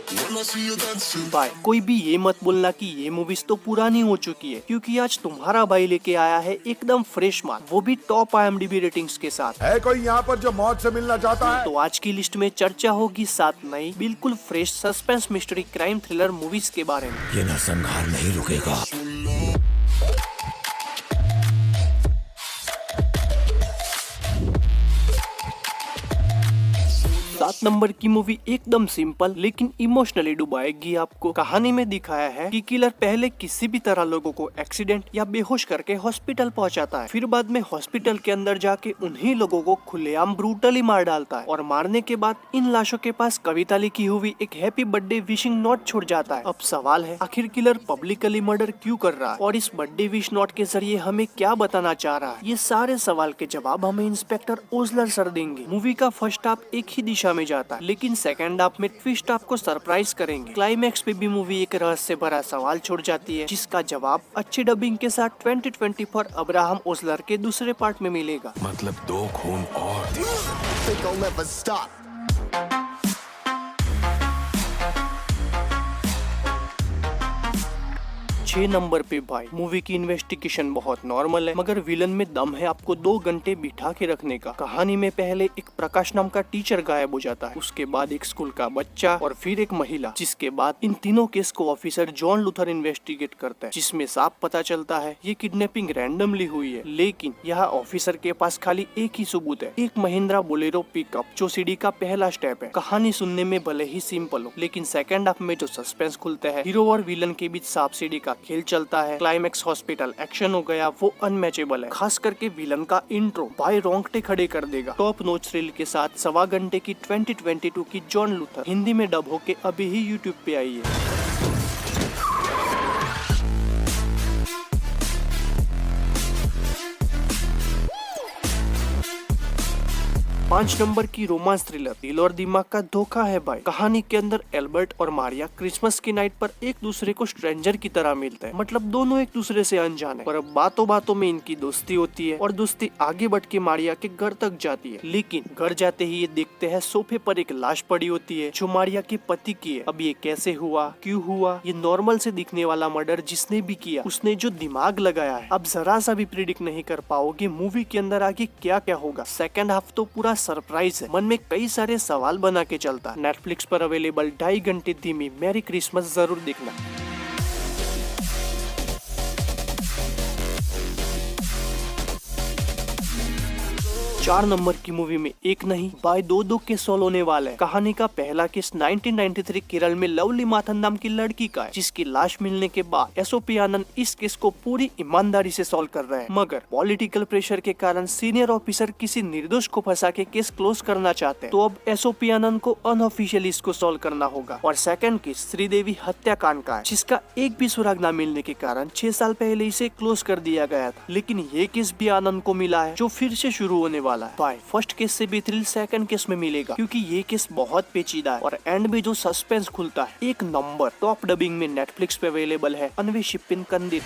भाई कोई भी ये मत बोलना कि ये मूवीज तो पुरानी हो चुकी है, क्योंकि आज तुम्हारा भाई लेके आया है एकदम फ्रेश माल, वो भी टॉप IMDb रेटिंग्स के साथ। है कोई यहाँ पर जो मौत से मिलना चाहता है? तो आज की लिस्ट में चर्चा होगी 7 नई बिल्कुल fresh suspense mystery crime thriller movies के बारे में। ये नरसंहार नहीं रुकेगा। 7 नंबर की मूवी एकदम सिंपल लेकिन इमोशनली डुबाएगी आपको। कहानी में दिखाया है कि किलर पहले किसी भी तरह लोगों को एक्सीडेंट या बेहोश करके हॉस्पिटल पहुंचाता है, फिर बाद में हॉस्पिटल के अंदर जाके उन्हीं लोगों को खुलेआम ब्रूटली मार डालता है और मारने के बाद इन लाशों के पास कविता लिखी हुई एक हैप्पी बर्थडे विशिंग नोट छोड़ जाता है। अब सवाल है आखिर किलर पब्लिकली मर्डर क्यों कर रहा है और इस बर्थडे विश नोट के जरिए हमें क्या बताना चाह रहा है? ये सारे सवाल के जवाब हमें इंस्पेक्टर ओजलर सर देंगे। मूवी का फर्स्ट हाफ एक ही दिशा में जाता है, लेकिन सेकंड हाफ में ट्विस्ट आपको सरप्राइज करेंगे। क्लाइमैक्स पे भी मूवी एक रहस्य भरा सवाल छोड़ जाती है, जिसका जवाब अच्छी डबिंग के साथ 2020 पर अब्राहम ओजलर के दूसरे पार्ट में मिलेगा। मतलब 2 खून और। think I'll never stop. 6 number पे भाई मूवी की इन्वेस्टिगेशन बहुत नॉर्मल है, मगर विलन में दम है आपको 2 घंटे बिठा के रखने का। कहानी में पहले एक प्रकाश नाम का टीचर गायब हो जाता है, उसके बाद एक स्कूल का बच्चा और फिर एक महिला, जिसके बाद इन तीनों केस को ऑफिसर जॉन लूथर इन्वेस्टिगेट करता है, जिसमें साफ पता चलता है ये किडनैपिंग रैंडमली हुई है। लेकिन यहाँ ऑफिसर के पास खाली एक ही सबूत है, एक महिंद्रा बोलेरो पिकअप, जो सीडी का पहला स्टेप है। कहानी सुनने में भले ही सिंपल हो, लेकिन सेकंड हाफ में जो सस्पेंस खुलता है, हीरो और विलन के बीच सांप सीढ़ी का खेल चलता है, क्लाइमैक्स हॉस्पिटल एक्शन हो गया, वो अनमैचेबल है। खास करके विलन का इंट्रो भाई रोंगटे खड़े कर देगा। टॉप नॉच थ्रिल के साथ 1.25 घंटे की 2022 की जॉन लूथर हिंदी में डब होके अभी ही यूट्यूब पे आई है। 5 नंबर की रोमांस थ्रिलर दिल और दिमाग का धोखा है भाई। कहानी के अंदर एल्बर्ट और मारिया क्रिसमस की नाइट पर एक दूसरे को स्ट्रेंजर की तरह मिलते हैं, मतलब दोनों एक दूसरे से अनजान है, पर अब बातों बातों में इनकी दोस्ती होती है और दोस्ती आगे बढ़ के मारिया के घर तक जाती है। लेकिन घर जाते ही ये देखते हैं सोफे पर एक लाश पड़ी होती है जो मारिया के पति की है। अब ये कैसे हुआ, क्यों हुआ? ये नॉर्मल से दिखने वाला मर्डर जिसने भी किया उसने जो दिमाग लगाया है, अब जरा सा भी प्रिडिक्ट नहीं कर पाओगे मूवी के अंदर आगे क्या क्या होगा। सेकंड हाफ तो पूरा सरप्राइज है, मन में कई सारे सवाल बना के चलता। नेटफ्लिक्स पर अवेलेबल 2.5 घंटे धीमी मैरी क्रिसमस जरूर देखना। 4 नंबर की मूवी में एक नहीं भाई 2 केस सॉल्व होने वाला है। कहानी का पहला केस 1993 केरल में लवली माथन नाम की लड़की का है, जिसकी लाश मिलने के बाद एसओपी आनंद इस केस को पूरी ईमानदारी से सॉल्व कर रहे हैं, मगर पॉलिटिकल प्रेशर के कारण सीनियर ऑफिसर किसी निर्दोष को फंसा के केस क्लोज करना चाहते हैं। तो अब एसओपी आनंद को अनऑफिशियली इसको सॉल्व करना होगा। और सेकंड केस श्रीदेवी हत्याकांड का है, जिसका एक भी सुराग न मिलने के कारण 6 साल पहले इसे क्लोज कर दिया गया था, लेकिन ये केस भी आनंद को मिला है जो फिर से शुरू होने वाला है। भाई फर्स्ट केस से भी थ्रिल सेकंड केस में मिलेगा, क्योंकि ये केस बहुत पेचीदा है और एंड में जो सस्पेंस खुलता है एक नंबर। टॉप डबिंग में नेटफ्लिक्स पे अवेलेबल है अन्वेषिपिन कंदित।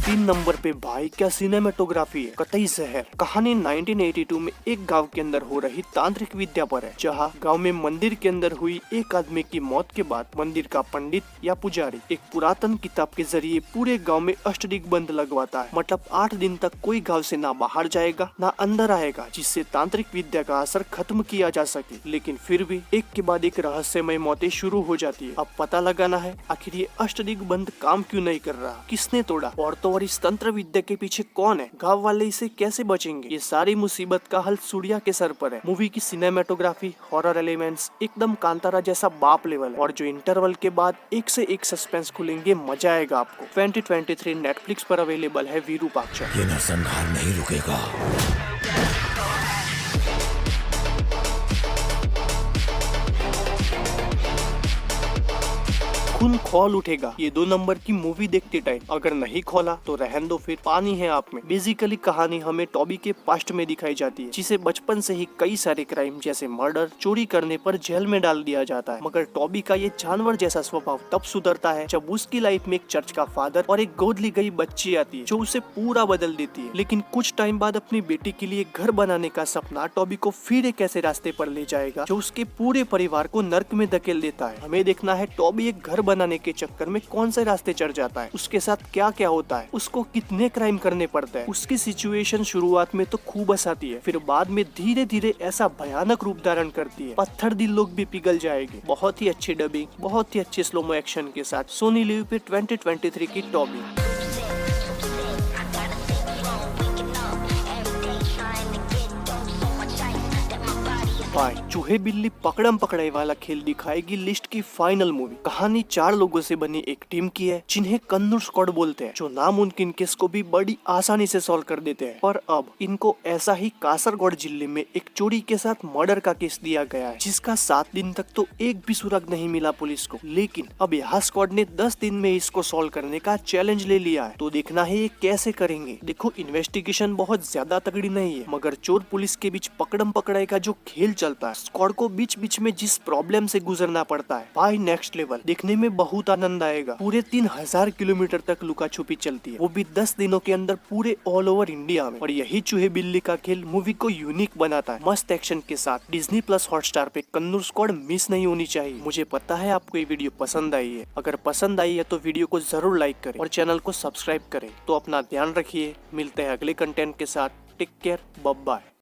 3 नंबर पे भाई क्या सिनेमेटोग्राफी है, कतई जहर। कहानी 1982 में एक गांव के अंदर हो रही तांत्रिक विद्या पर है, जहां गांव में मंदिर के अंदर हुई एक आदमी की मौत के बाद मंदिर का पंडित या पुजारी एक पुरातन किताब के जरिए पूरे गांव में अष्टदिग्बंध लगवाता है। मतलब 8 दिन तक कोई गांव से ना बाहर जाएगा ना अंदर आएगा, जिससे तांत्रिक विद्या का असर खत्म किया जा सके। लेकिन फिर भी एक के बाद एक रहस्यमय मौतें शुरू हो जाती है। अब पता लगाना है आखिर ये अष्टदिग्बंध काम क्यों नहीं कर रहा, किसने तोड़ा, और तो और इस तंत्र विद्या के पीछे कौन है, गांव वाले इसे कैसे बचेंगे। ये सारी मुसीबत का हल सूर्या के सर पर है। मूवी की सिनेमेटोग्राफी, हॉरर एलिमेंट्स एकदम कांतारा जैसा बाप लेवल, और जो इंटरवल के बाद एक से एक सस्पेंस खुलेंगे, मजा आएगा आपको। 2023 नेटफ्लिक्स पर अवेलेबल है विरूपाक्षा। ये नरसंहार नहीं रुकेगा। खून खौल उठेगा ये 2 नंबर की मूवी देखते टाइम। अगर नहीं खोला तो रहन दो, फिर पानी है आप में। बेसिकली कहानी हमें टॉबी के पास्ट में दिखाई जाती है, जिसे बचपन से ही कई सारे क्राइम जैसे मर्डर, चोरी करने पर जेल में डाल दिया जाता है। मगर टॉबी का ये जानवर जैसा स्वभाव तब सुधरता है जब उसकी लाइफ में एक चर्च का फादर और एक गोद ली गई बच्ची आती है, जो उसे पूरा बदल देती है। लेकिन कुछ टाइम बाद अपनी बेटी के लिए घर बनाने का सपना टॉबी को फिर एक ऐसे रास्ते पर ले जाएगा जो उसके पूरे परिवार को नर्क में धकेल देता है। हमें देखना है टॉबी एक घर बनाने के चक्कर में कौन से रास्ते चढ़ जाता है, उसके साथ क्या क्या होता है, उसको कितने क्राइम करने पड़ते हैं। उसकी सिचुएशन शुरुआत में तो खूब हंसाती है, फिर बाद में धीरे धीरे ऐसा भयानक रूप धारण करती है पत्थर दिल लोग भी पिघल जाएंगे। बहुत ही अच्छी डबिंग, बहुत ही अच्छे स्लोमो एक्शन के साथ सोनी लिव पे 2023 की टॉबी। भाई चूहे बिल्ली पकड़म पकड़ाई वाला खेल दिखाएगी लिस्ट की फाइनल मूवी। कहानी 4 लोगों से बनी एक टीम की है जिन्हें कन्नूर स्क्वाड बोलते हैं, जो नामुमकिन केस को भी बड़ी आसानी से सॉल्व कर देते हैं। पर अब इनको ऐसा ही कासरगोड जिले में एक चोरी के साथ मर्डर का केस दिया गया है, जिसका 7 दिन तक तो एक भी सुराग नहीं मिला पुलिस को। लेकिन अब यहाँ स्क्वाड ने 10 दिन में इसको सॉल्व करने का चैलेंज ले लिया है, तो देखना है ये कैसे करेंगे। देखो इन्वेस्टिगेशन बहुत ज्यादा तगड़ी नहीं है, मगर चोर पुलिस के बीच पकड़म पकड़ाई का जो खेल चलता है, स्क्वाड को बीच बीच में जिस प्रॉब्लम से गुजरना पड़ता है, भाई नेक्स्ट लेवल। देखने में बहुत आनंद आएगा। पूरे 3000 किलोमीटर तक लुका छुपी चलती है, वो भी 10 दिनों के अंदर पूरे ऑल ओवर इंडिया में। और यही चूहे बिल्ली का खेल मूवी को यूनिक बनाता है, मस्त एक्शन के साथ। डिज्नी प्लस हॉटस्टार पे कन्नूर स्क्वाड मिस नहीं होनी चाहिए। मुझे पता है आपको ये वीडियो पसंद आई है, अगर पसंद आई है तो वीडियो को जरूर लाइक करें और चैनल को सब्सक्राइब करें। तो अपना ध्यान रखिए, मिलते हैं अगले कंटेंट के साथ। Take care, bye bye.